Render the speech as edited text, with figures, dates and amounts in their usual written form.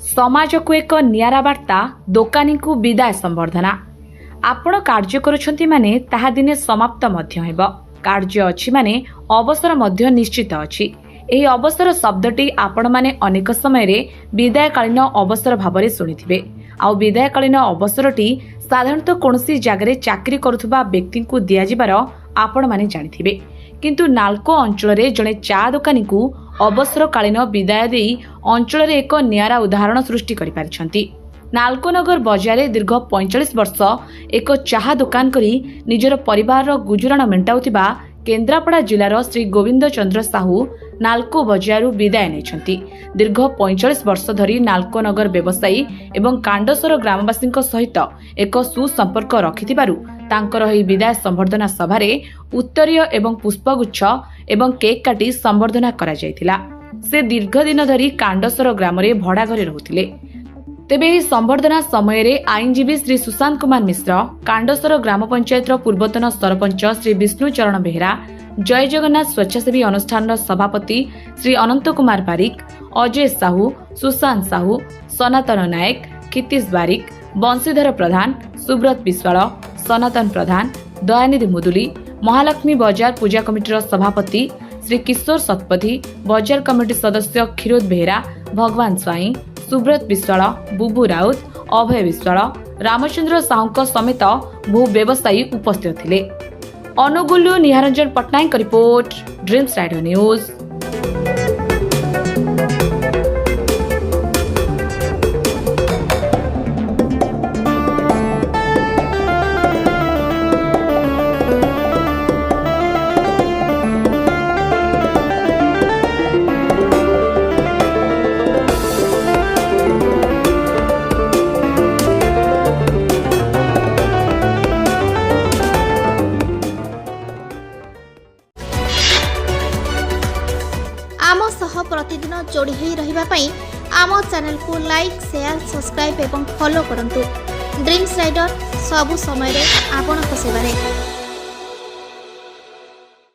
समाज को एक नियारा वार्ता दोकानी को विदाय संबर्धना। आपण कार्य करुछंती माने ताहा दिने समाप्त मध्य हेबो। कार्य अछि माने अवसर मध्य निश्चित अछि। एही अवसर शब्दटी आपण माने अनेक समय रे विदायकालीन अवसर भाबरे सुनिथिबे। आउ विदायकालीन अवसरटी साधारणतः कोनसी जगह चाकरी करुथबा व्यक्ति को दिया जिबार आपण माने जानिथिबे। किंतु नालको अंचल रे जणे चा दोकानी को अवसरकालीन विदाय देई अंचल रे एक नियारा उदाहरण सृष्टि करि पारिछंती। नालकोनगर बजारे दीर्घ 45 वर्ष एक चाहा दुकान करी निजर परिवार गुजराण मेंटाउथिबा केन्द्रापड़ा जिलार श्री गोविंद चंद्र साहू नालको बजारू विदाय नेछंती। दीर्घ 45 वर्ष धरी नालकोनगर व्यवसायी एवं कांडसर ग्रामवासी सहित एक सुसंपर्क रखिथिबारु तांकर एही विदाय संबर्धना सभारे उत्तरीय एवं पुष्पगुच्छ एवं केक काटी संबर्धना करा जायतिला। से दीर्घ दिन धरी कांडसर ग्राम रे भड़ा घरे रहुथिले। तेबे एही संबर्धना समय रे आईनजीवी श्री सुशांत कुमार मिश्र, कांडसर ग्राम पंचायत पूर्वतन सरपंच श्री विष्णु चरण बेहरा, जय जगन्नाथ स्वेच्छासेवी अनुष्ठान सभापति श्री अनंत कुमार बारिक, अजय साहू, सुशांत साहू, सनातन नायक, क्षितिश बारिक, बंशीधर प्रधान, सुब्रत विश्वाल, सनातन प्रधान, दयानिधि मुदुली, महालक्ष्मी बजार पूजा कमिटीर सभापति श्री किशोर शतपथी, बजार कमिटी सदस्य क्षीरोद बेहरा, भगवान स्वाई, सुब्रत विश्वाल, बुबू राउत, अभय विश्वाल, रामचंद्र साहू समेत बहु व्यवसायी उपस्थित थिले। अनुगुलु Niharanjan Pattanayak report, dreams radio news. आम सह प्रतिदिन जोड़ी होई रहिबा पई आम चैनल को लाइक, शेयर, सब्सक्राइब एवं फॉलो करंतु। ड्रीम्स राइडर सबु समय रे आपन को सेवा रे।